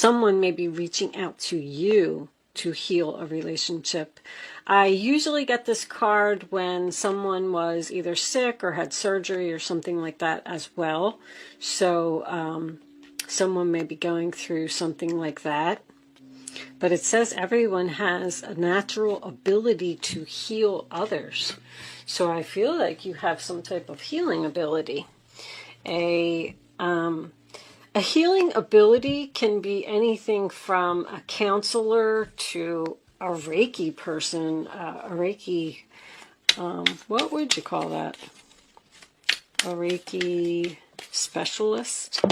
Someone may be reaching out to you to heal a relationship. I usually get this card when someone was either sick or had surgery or something like that as well. So someone may be going through something like that. But it says everyone has a natural ability to heal others. So I feel like you have some type of healing ability. A healing ability can be anything from a counselor to a Reiki person, a Reiki, what would you call that? A Reiki specialist?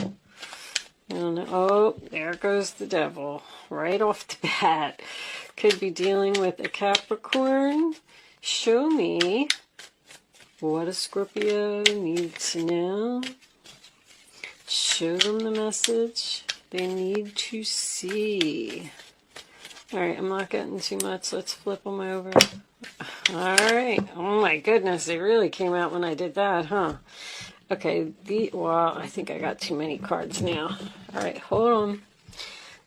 I don't know. Oh, there goes the devil. Right off the bat. Could be dealing with a Capricorn. Show me what a Scorpio needs to know. Show them the message they need to see. Alright, I'm not getting too much. Let's flip them over. Alright. Oh my goodness, they really came out when I did that, huh? Okay, well, I think I got too many cards now. Alright, hold on.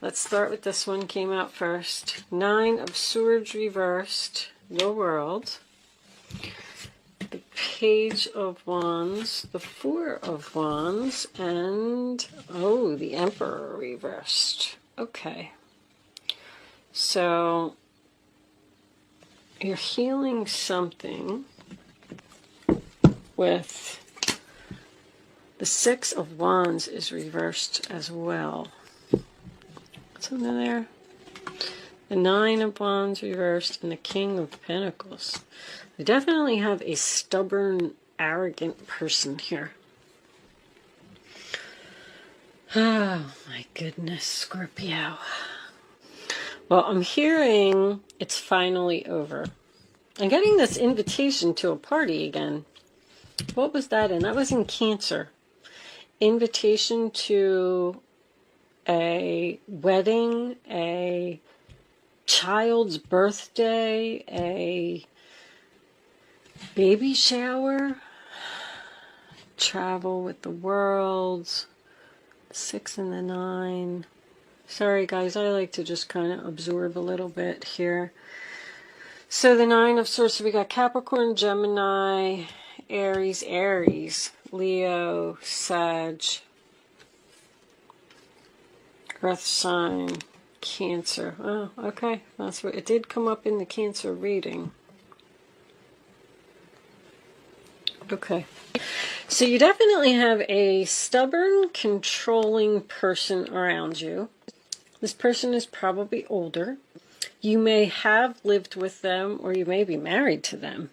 Let's start with this one. Came out first. 9 of Swords reversed. The World. The Page of Wands. The 4 of Wands. And, oh, the Emperor reversed. Okay. So, you're healing something with... The 6 of Wands is reversed as well. What's under there? The 9 of Wands reversed and the King of Pentacles. We definitely have a stubborn, arrogant person here. Oh my goodness, Scorpio. Well, I'm hearing it's finally over. I'm getting this invitation to a party again. What was that in? That was in Cancer. Invitation to a wedding, a child's birthday, a baby shower, travel with the world, 6 and the 9. Sorry guys, I like to just kind of absorb a little bit here. So the 9 of Swords, so we got Capricorn, Gemini, Aries, Leo, Sag, Earth sign, Cancer. Oh, okay. That's what it did come up in the Cancer reading. Okay. So you definitely have a stubborn, controlling person around you. This person is probably older. You may have lived with them or you may be married to them.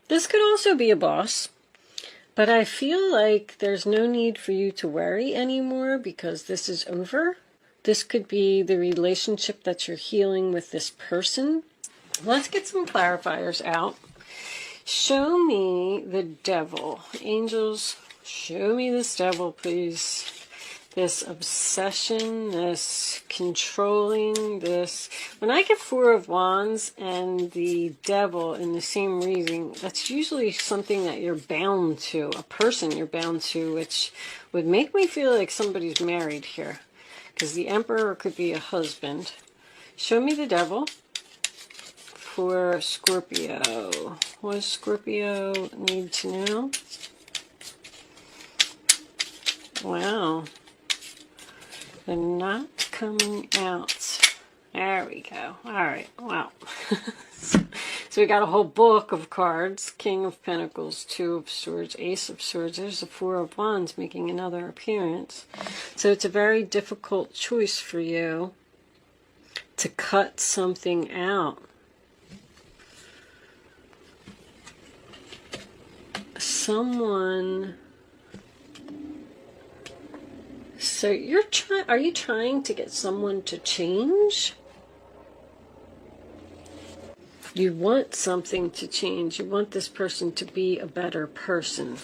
This could also be a boss. But I feel like there's no need for you to worry anymore because this is over. This could be the relationship that you're healing with this person. Let's get some clarifiers out. Show me the devil. Angels, show me this devil, please. This obsession, this controlling, this... When I get 4 of Wands and the devil in the same reading, that's usually something that you're bound to, a person you're bound to, which would make me feel like somebody's married here. Because the Emperor could be a husband. Show me the devil for Scorpio. What does Scorpio need to know? Wow. They're not coming out. There we go. Alright, wow. So we got a whole book of cards. King of Pentacles, 2 of Swords, Ace of Swords. There's the 4 of Wands making another appearance. So it's a very difficult choice for you to cut something out. Someone... So are you trying to get someone to change? You want something to change. You want this person to be a better person.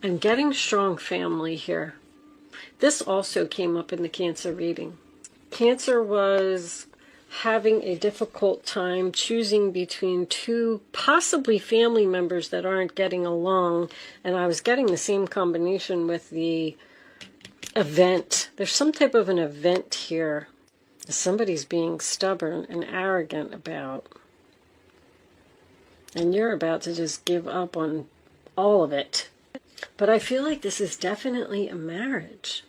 I'm getting strong family here. This also came up in the Cancer reading. Cancer was having a difficult time choosing between 2 possibly family members that aren't getting along. And I was getting the same combination with the event. There's some type of an event here somebody's being stubborn and arrogant about. And you're about to just give up on all of it. But I feel like this is definitely a marriage.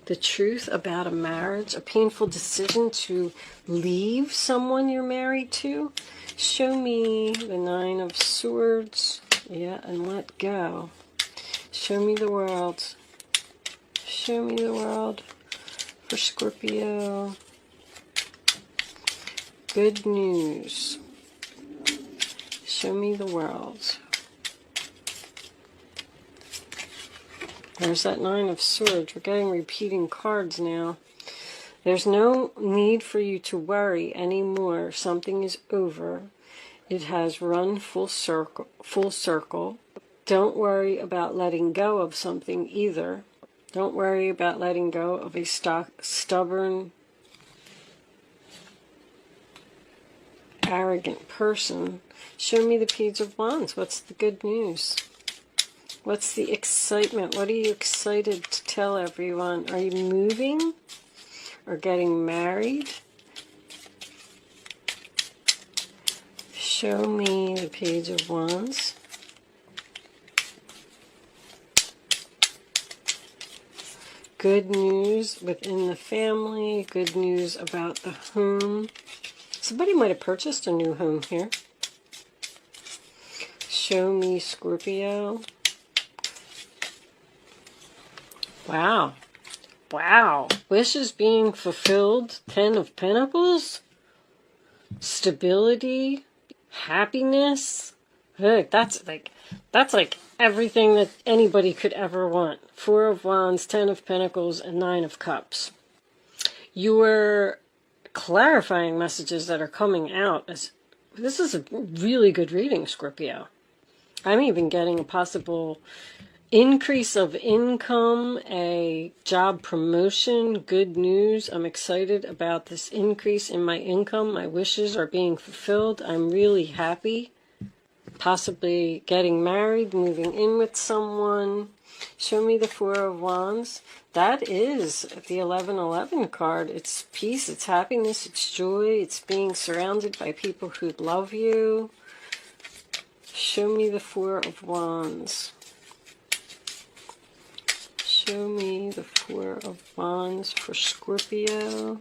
The truth about a marriage, a painful decision to leave someone you're married to. Show me the 9 of Swords. Yeah, and let go. Show me the world. Show me the world for Scorpio. Good news. Show me the world. There's that 9 of Swords. We're getting repeating cards now. There's no need for you to worry anymore. Something is over. It has run full circle. Don't worry about letting go of something either. Don't worry about letting go of a stubborn, arrogant person. Show me the Page of Wands. What's the good news? What's the excitement? What are you excited to tell everyone? Are you moving or getting married? Show me the Page of Wands. Good news within the family. Good news about the home. Somebody might have purchased a new home here. Show me Scorpio. Wow. Wow. Wishes being fulfilled. 10 of Pentacles. Stability. Happiness. Look, that's like everything that anybody could ever want. 4 of Wands, 10 of Pentacles, and 9 of Cups. Your clarifying messages that are coming out. This is a really good reading, Scorpio. I'm even getting a possible increase of income, a job promotion, good news. I'm excited about this increase in my income. My wishes are being fulfilled. I'm really happy. Possibly getting married, moving in with someone. Show me the 4 of Wands. That is the 1111 card. It's peace, it's happiness, it's joy. It's being surrounded by people who love you. Show me the 4 of Wands. Show me the 4 of Wands for Scorpio.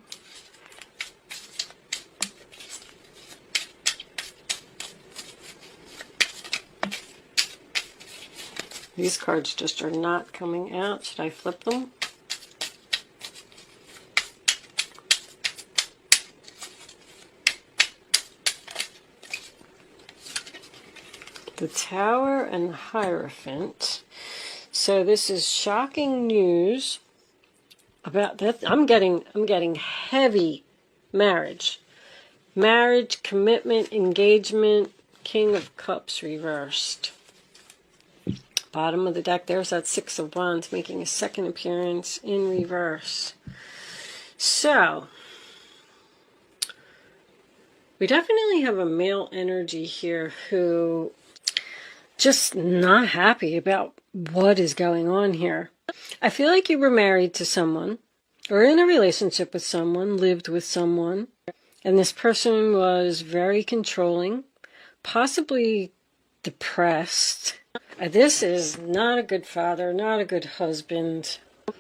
These cards just are not coming out. Should I flip them? The Tower and the Hierophant. So this is shocking news about that. I'm getting heavy marriage. Marriage, commitment, engagement, King of Cups reversed. Bottom of the deck, there's that 6 of Wands making a second appearance in reverse. So, we definitely have a male energy here who just not happy about what is going on here. I feel like you were married to someone or in a relationship with someone, lived with someone, and this person was very controlling, possibly depressed. This is not a good father, not a good husband,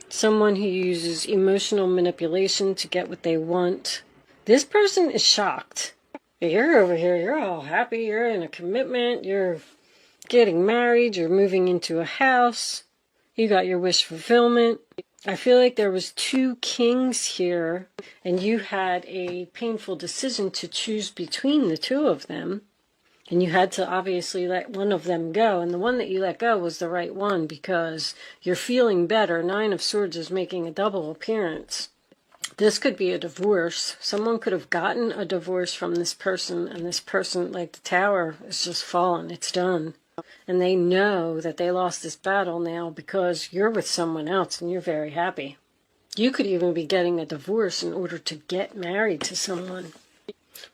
someone who uses emotional manipulation to get what they want. This person is shocked. You're over here, you're all happy, you're in a commitment, you're getting married, you're moving into a house, you got your wish fulfillment. I feel like there was 2 kings here, and you had a painful decision to choose between the 2 of them. And you had to obviously let one of them go. And the one that you let go was the right one because you're feeling better. 9 of Swords is making a double appearance. This could be a divorce. Someone could have gotten a divorce from this person. And this person, like the Tower, is just fallen. It's done. And they know that they lost this battle now because you're with someone else and you're very happy. You could even be getting a divorce in order to get married to someone.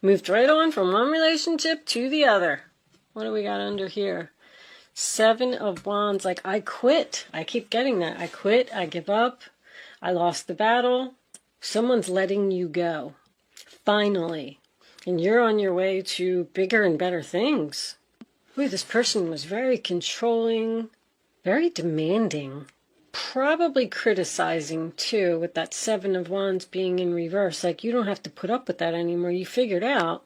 Moved right on from one relationship to the other. What do we got under here? 7 of Wands. Like, I quit. I keep getting that. I quit. I give up. I lost the battle. Someone's letting you go, finally. And you're on your way to bigger and better things. Ooh, this person was very controlling, very demanding. Probably criticizing, too, with that Seven of Wands being in reverse. Like, you don't have to put up with that anymore. You figured out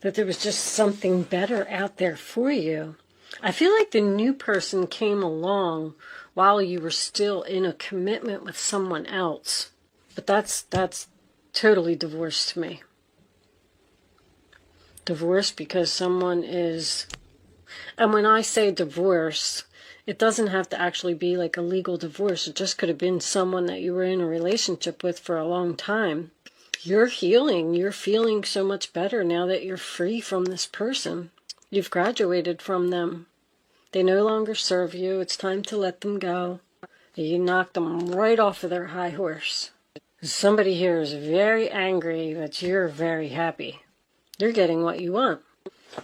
that there was just something better out there for you. I feel like the new person came along while you were still in a commitment with someone else. But that's totally divorce to me. Divorce because someone is... And when I say divorce, it doesn't have to actually be like a legal divorce. It just could have been someone that you were in a relationship with for a long time. You're healing. You're feeling so much better now that you're free from this person. You've graduated from them. They no longer serve you. It's time to let them go. You knocked them right off of their high horse. Somebody here is very angry, but you're very happy. You're getting what you want.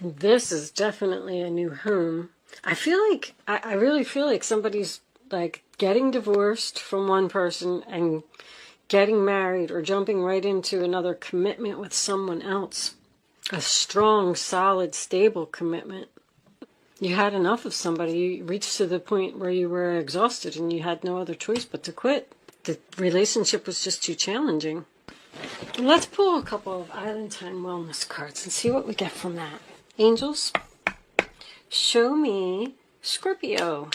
This is definitely a new home. I feel like, I really feel like somebody's like getting divorced from one person and getting married or jumping right into another commitment with someone else. A strong, solid, stable commitment. You had enough of somebody. You reached to the point where you were exhausted and you had no other choice but to quit. The relationship was just too challenging. Let's pull a couple of Island Time Wellness cards and see what we get from that. Angels, show me Scorpio.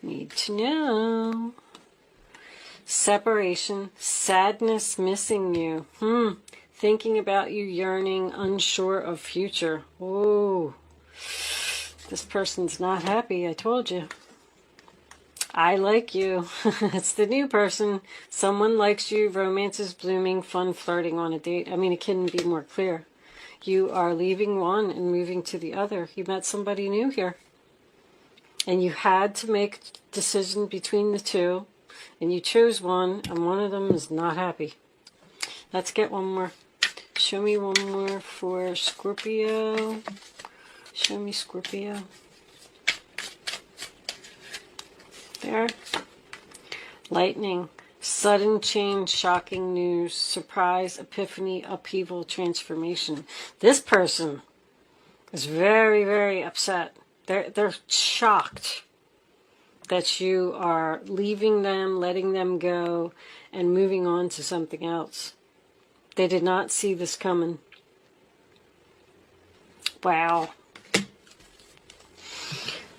Need to know. Separation, sadness, missing you. Thinking about you, yearning, unsure of future. Oh, this person's not happy, I told you. I like you. It's the new person. Someone likes you, romance is blooming, fun flirting on a date. I mean, it couldn't be more clear. You are leaving one and moving to the other. You met somebody new here. And you had to make a decision between the two. And you chose one, and one of them is not happy. Let's get one more. Show me one more for Scorpio. Show me Scorpio. There. Lightning. Sudden change, shocking news, surprise, epiphany, upheaval, transformation. This person is very, very upset. They're shocked that you are leaving them, letting them go, and moving on to something else. They did not see this coming. Wow.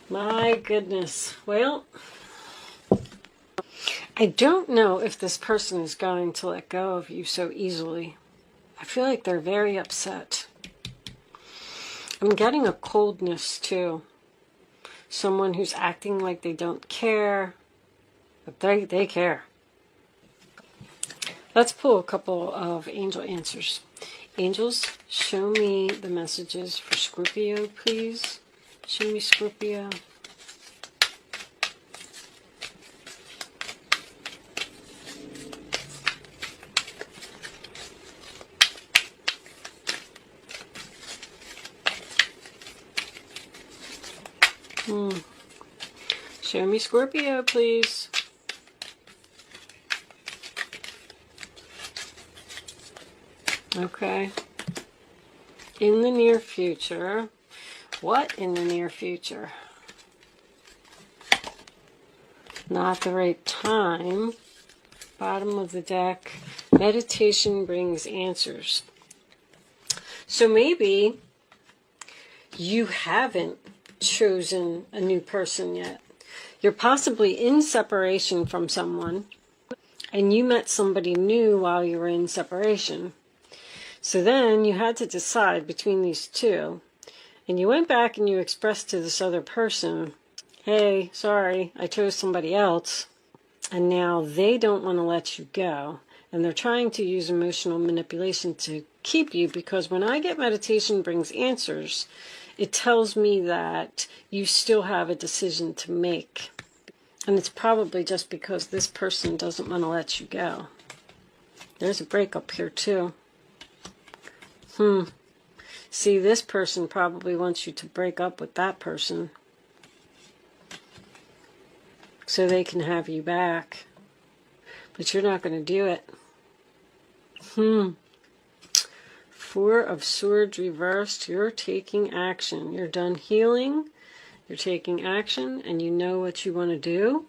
My goodness. Well, I don't know if this person is going to let go of you so easily. I feel like they're very upset. I'm getting a coldness too. Someone who's acting like they don't care, but they care. Let's pull a couple of angel answers. Angels, show me the messages for Scorpio, please. Show me Scorpio. Show me Scorpio, please. Okay. In the near future. What in the near future? Not the right time. Bottom of the deck. Meditation brings answers. So maybe you haven't chosen a new person yet. You're possibly in separation from someone, and you met somebody new while you were in separation. So then you had to decide between these two, and you went back and you expressed to this other person, hey, sorry, I chose somebody else, and now they don't want to let you go, and they're trying to use emotional manipulation to keep you, because when I get meditation brings answers, it tells me that you still have a decision to make. And it's probably just because this person doesn't want to let you go. There's a breakup here too. See, this person probably wants you to break up with that person so they can have you back. But you're not going to do it. Four of Swords reversed. You're taking action. You're done healing. You're taking action, and you know what you want to do.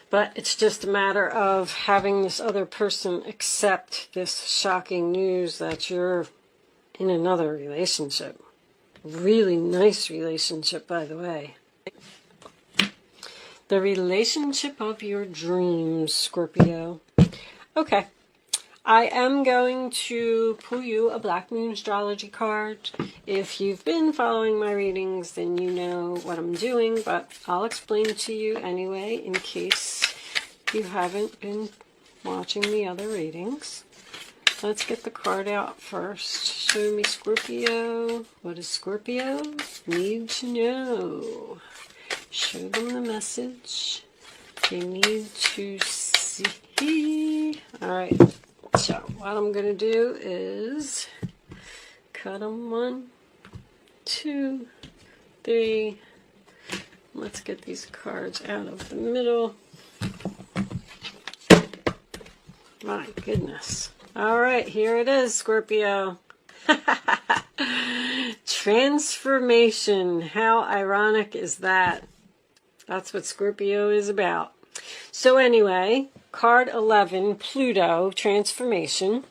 But it's just a matter of having this other person accept this shocking news that you're in another relationship. Really nice relationship, by the way. The relationship of your dreams, Scorpio. Okay. I am going to pull you a Black Moon astrology card. If you've been following my readings, then you know what I'm doing, but I'll explain to you anyway in case you haven't been watching the other readings. Let's get the card out first. Show me, Scorpio. What does Scorpio need to know? Show them the message they need to see. All right. So what I'm going to do is cut them 1, 2, 3. Let's get these cards out of the middle. My goodness. All right, here it is, Scorpio. Transformation. How ironic is that? That's what Scorpio is about. So anyway, card 11, Pluto, transformation.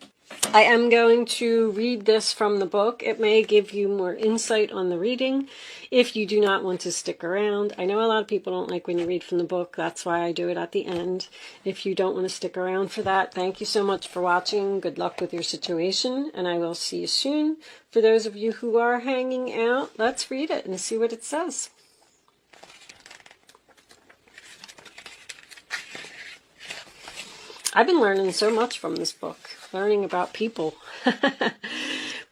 I am going to read this from the book. It may give you more insight on the reading if you do not want to stick around. I know a lot of people don't like when you read from the book. That's why I do it at the end. If you don't want to stick around for that, thank you so much for watching. Good luck with your situation, and I will see you soon. For those of you who are hanging out, let's read it and see what it says. I've been learning so much from this book, learning about people.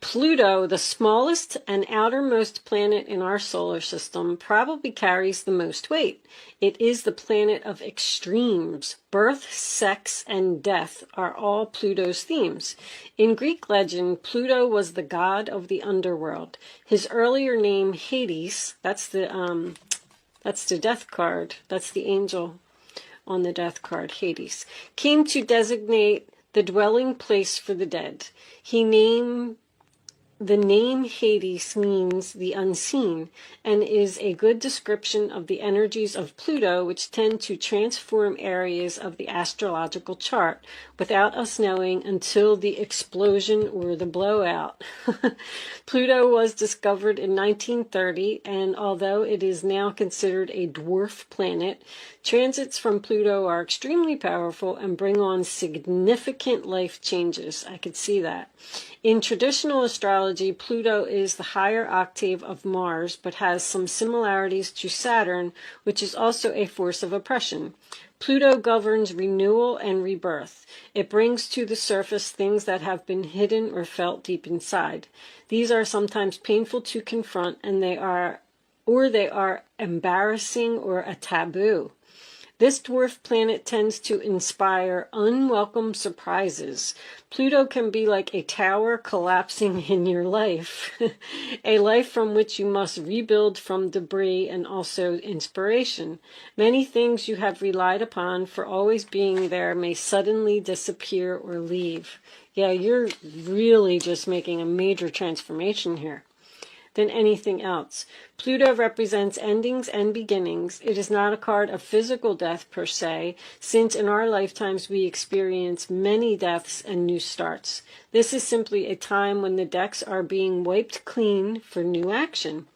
Pluto, the smallest and outermost planet in our solar system, probably carries the most weight. It is the planet of extremes. Birth, sex, and death are all Pluto's themes. In Greek legend, Pluto was the god of the underworld. His earlier name, Hades, that's the death card. That's the angel on the death card, Hades, came to designate the dwelling place for the dead. The name Hades means the unseen and is a good description of the energies of Pluto, which tend to transform areas of the astrological chart without us knowing until the explosion or the blowout. Pluto was discovered in 1930, and although it is now considered a dwarf planet, transits from Pluto are extremely powerful and bring on significant life changes. I could see that. In traditional astrology, Pluto is the higher octave of Mars, but has some similarities to Saturn, which is also a force of oppression. Pluto governs renewal and rebirth. It brings to the surface things that have been hidden or felt deep inside. These are sometimes painful to confront, and they are embarrassing or a taboo. This dwarf planet tends to inspire unwelcome surprises. Pluto can be like a tower collapsing in your life, a life from which you must rebuild from debris and also inspiration. Many things you have relied upon for always being there may suddenly disappear or leave. Yeah, you're really just making a major transformation here than anything else. Pluto represents endings and beginnings. It is not a card of physical death per se, since in our lifetimes we experience many deaths and new starts. This is simply a time when the decks are being wiped clean for new action.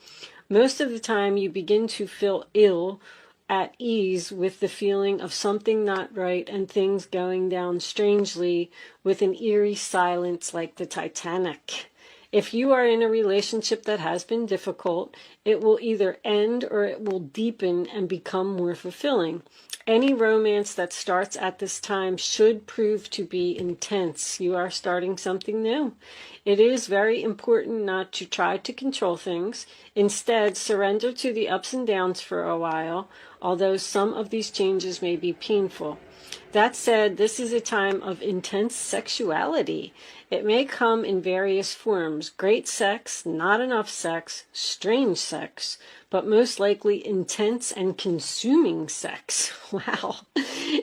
Most of the time you begin to feel ill, at ease with the feeling of something not right and things going down strangely with an eerie silence like the Titanic. If you are in a relationship that has been difficult, it will either end or it will deepen and become more fulfilling. Any romance that starts at this time should prove to be intense. You are starting something new. It is very important not to try to control things. Instead, surrender to the ups and downs for a while, although some of these changes may be painful. That said, this is a time of intense sexuality. It may come in various forms: great sex, not enough sex, strange sex, but most likely intense and consuming sex. Wow.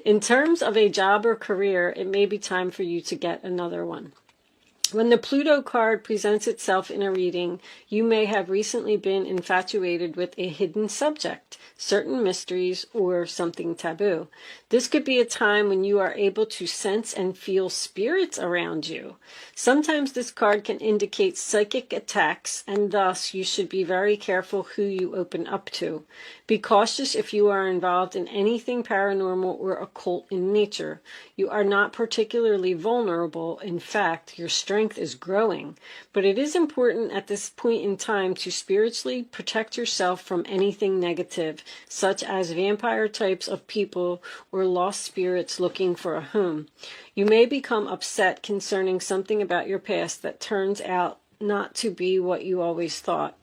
In terms of a job or career, it may be time for you to get another one. When the Pluto card presents itself in a reading, you may have recently been infatuated with a hidden subject, certain mysteries, or something taboo. This could be a time when you are able to sense and feel spirits around you. Sometimes this card can indicate psychic attacks, and thus you should be very careful who you open up to. Be cautious if you are involved in anything paranormal or occult in nature. You are not particularly vulnerable. In fact, your strength is growing. But it is important at this point in time to spiritually protect yourself from anything negative, such as vampire types of people or lost spirits looking for a home. You may become upset concerning something about your past that turns out not to be what you always thought.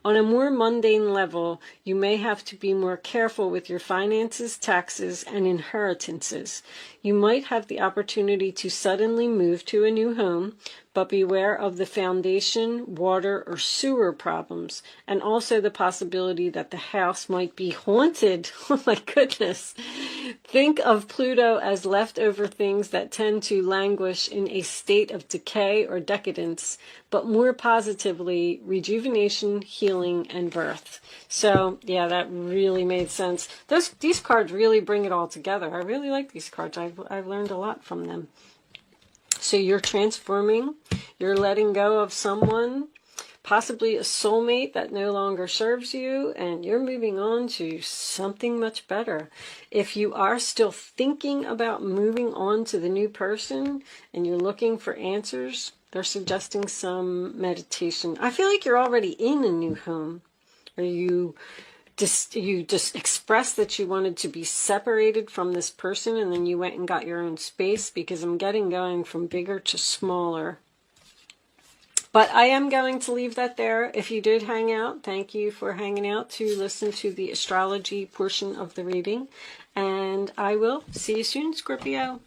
On a more mundane level, you may have to be more careful with your finances, taxes, and inheritances. You might have the opportunity to suddenly move to a new home, but beware of the foundation, water, or sewer problems, and also the possibility that the house might be haunted. Oh my goodness. Think of Pluto as leftover things that tend to languish in a state of decay or decadence, but more positively, rejuvenation, healing, and birth. So, yeah, that really made sense. These cards really bring it all together. I really like these cards. I've learned a lot from them. So you're transforming, you're letting go of someone, possibly a soulmate that no longer serves you, and you're moving on to something much better. If you are still thinking about moving on to the new person and you're looking for answers, they're suggesting some meditation. I feel like you're already in a new home, or you just expressed that you wanted to be separated from this person, and then you went and got your own space, because I'm getting going from bigger to smaller. But I am going to leave that there. If you did hang out, thank you for hanging out to listen to the astrology portion of the reading. And I will see you soon, Scorpio.